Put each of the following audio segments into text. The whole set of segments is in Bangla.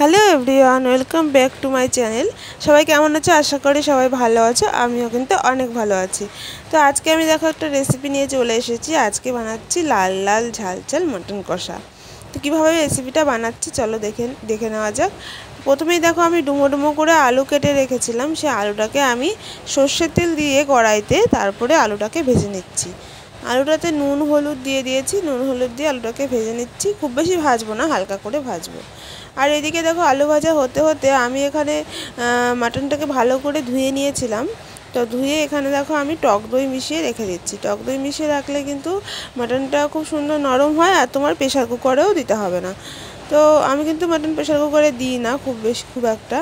Hello everyone, welcome back to my channel. সবাই কেমন আছো? আশা করি সবাই ভালো আছো। আমিও কিন্তু অনেক ভালো আছি। তো আজকে আমি দেখো একটা রেসিপি নিয়ে চলে এসেছি। আজকে বানাচ্ছি লাল লাল ঝাল ঝাল মটন কষা। তো কীভাবে রেসিপিটা বানাচ্ছি চলো দেখে নেওয়া যাক। প্রথমেই দেখো আমি ডুমো ডুমো করে আলু কেটে রেখেছিলাম। সেই আলুটাকে আমি সর্ষের তেল দিয়ে কড়াইতে তারপরে আলুটাকে ভেজে নিচ্ছি। আলুটাতে নুন হলুদ দিয়ে দিয়েছি, নুন হলুদ দিয়ে আলুটাকে ভেজে নিচ্ছি। খুব বেশি ভাজবো না, হালকা করে ভাজবো। আর এদিকে দেখো আলু ভাজা হতে হতে আমি এখানে মাটনটাকে ভালো করে ধুয়ে নিয়েছিলাম। তো ধুয়ে এখানে দেখো আমি টক দই মিশিয়ে রেখে দিচ্ছি। টক দই মিশিয়ে রাখলে কিন্তু মাটনটা খুব সুন্দর নরম হয়, আর তোমার প্রেশার কুকারেও দিতে হবে না। তো আমি কিন্তু মাটন প্রেশার কুকারে দিই না খুব একটা,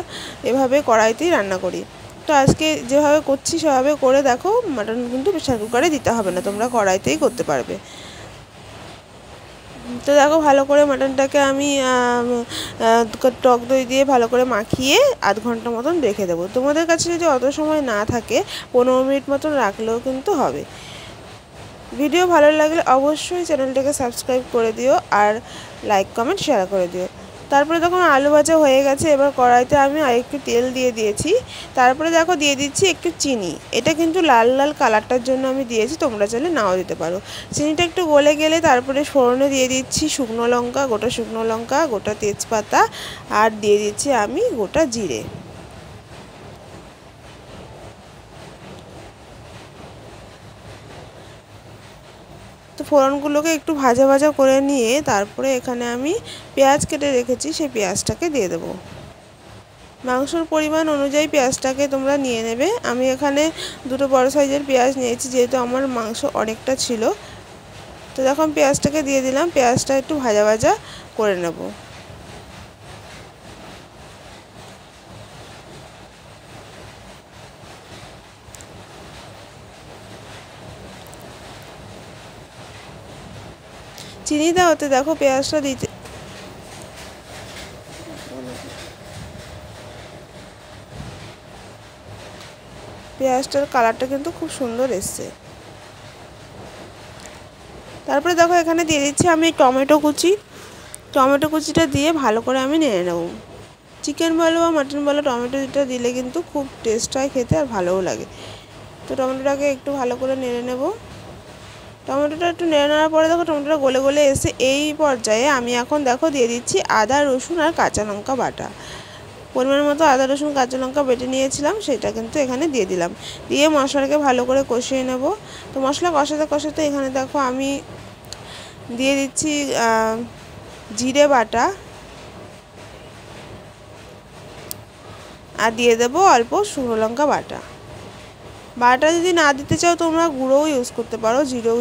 এভাবে কড়াইতেই রান্না করি। তো আজকে যেভাবে করছি সেভাবে করে দেখো, মাটন কিন্তু প্রেশার কুকারে দিতে হবে না, তোমরা কড়াইতেই করতে পারবে। তো দেখো ভালো করে মাটনটাকে আমি টক দই দিয়ে ভালো করে মাখিয়ে আধ ঘন্টা মতন রেখে দেবো। তোমাদের কাছে যদি অত সময় না থাকে 15 মিনিট মতন রাখলেও কিন্তু হবে। ভিডিও ভালো লাগলে অবশ্যই চ্যানেলটাকে সাবস্ক্রাইব করে দিও, আর লাইক কমেন্ট শেয়ার করে দিও। তারপরে দেখো আলু ভাজা হয়ে গেছে। এবার কড়াইতে আমি আরেকটু তেল দিয়ে দিয়েছি। তারপরে দেখো দিয়ে দিচ্ছি একটু চিনি। এটা কিন্তু লাল লাল কালারটার জন্য আমি দিয়েছি, তোমরা চাইলে নাও দিতে পারো। চিনিটা একটু গলে গেলে তারপরে ফোড়নে দিয়ে দিচ্ছি শুকনো লঙ্কা, গোটা শুকনো লঙ্কা, গোটা তেজপাতা, আর দিয়ে দিচ্ছি আমি গোটা জিরে। তো ফোড়নগুলোকে একটু ভাজা ভাজা করে নিয়ে তারপরে এখানে আমি পেঁয়াজ কেটে রেখেছি, সেই পেঁয়াজটাকে দিয়ে দেবো। মাংসর পরিমাণ অনুযায়ী পেঁয়াজটাকে তোমরা নিয়ে নেবে। আমি এখানে দুটো বড় সাইজের পেঁয়াজ নিয়েছি, যেহেতু আমার মাংস অনেকটা ছিল। তো যখন পেঁয়াজটাকে দিয়ে দিলাম, পেঁয়াজটা একটু ভাজা ভাজা করে নেব। চিনি দেওয়াতে দেখো পেঁয়াজটা দিতে পেঁয়াজটার কালারটা কিন্তু খুব সুন্দর এসছে। তারপরে দেখো এখানে দিয়ে দিচ্ছি আমি টমেটো কুচিটা দিয়ে ভালো করে আমি নেড়ে নেব। চিকেন বলো বা মাটন বলো, টমেটোটা দিলে কিন্তু খুব টেস্ট হয় খেতে, আর ভালোও লাগে। তো টমেটোটাকে একটু ভালো করে নেড়ে নেব। টমেটোটা একটু নেড়ে নেওয়ার পরে দেখো টমেটোটা গলে গলে এসে এই পর্যায়ে আমি এখন দেখো দিয়ে দিচ্ছি আদা রসুন আর কাঁচা লঙ্কা বাটা। পরিমাণ মতো আদা রসুন কাঁচা লঙ্কা বেটে নিয়েছিলাম, সেটা কিন্তু এখানে দিয়ে দিলাম। দিয়ে মশলাটাকে ভালো করে কষিয়ে নেব। তো মশলা কষাতে কষাতে এখানে দেখো আমি দিয়ে দিচ্ছি জিরে বাটা, আর দিয়ে দেবো অল্প শুকনো লঙ্কা বাটা। বাটা যদি না দিতে চাও তোমরা গুঁড়োও ইউজ করতে পারো,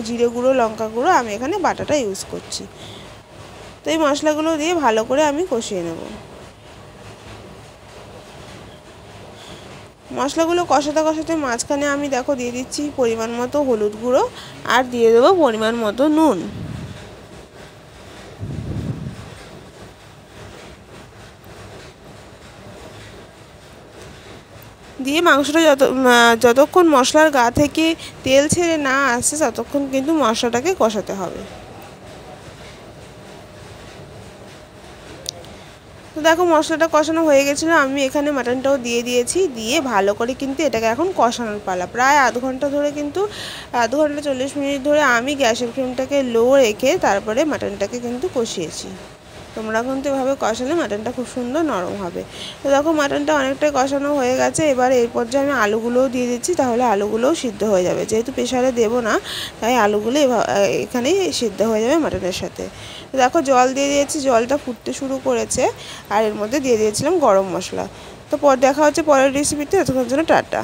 জিরে গুঁড়ো, লঙ্কা গুঁড়ো। আমি এখানে বাটাটা ইউজ করছি। তো এই মশলাগুলো দিয়ে ভালো করে আমি কষিয়ে নেব। মশলাগুলো কষাতে কষাতে মাঝখানে আমি দেখো দিয়ে দিচ্ছি পরিমাণ মতো হলুদ গুঁড়ো, আর দিয়ে দেবো পরিমাণ মতো নুন। দিয়ে মাংসটা যতক্ষণ মশলার গা থেকে তেল ছেড়ে না আসছে ততক্ষণ কিন্তু মশলাটাকে কষাতে হবে। তো দেখো মশলাটা কষানো হয়ে গেছিলো, আমি এখানে মাটনটাও দিয়ে দিয়েছি। দিয়ে ভালো করে কিন্তু এটাকে এখন কষানোর পালা। প্রায় আধ ঘন্টা ধরে কিন্তু, আধ ঘন্টা 40 মিনিট ধরে আমি গ্যাসের ফ্লেমটাকে লো রেখে তারপরে মাটনটাকে কিন্তু কষিয়েছি। তোমরা কিন্তু এভাবে কষালে মাটনটা খুব সুন্দর নরম হবে। তো দেখো মাটনটা অনেকটাই কষানো হয়ে গেছে। এবার এর পর্যায়ে আমি আলুগুলোও দিয়ে দিচ্ছি, তাহলে আলুগুলোও সিদ্ধ হয়ে যাবে। যেহেতু প্রেশারে দেবো না, তাই আলুগুলো এখানেই সিদ্ধ হয়ে যাবে মাটনের সাথে। তো দেখো জল দিয়ে দিয়েছি, জলটা ফুটতে শুরু করেছে, আর এর মধ্যে দিয়ে দিয়েছিলাম গরম মশলা। তো দেখা হচ্ছে পরের রেসিপিতে। ততক্ষণের জন্য টাটা।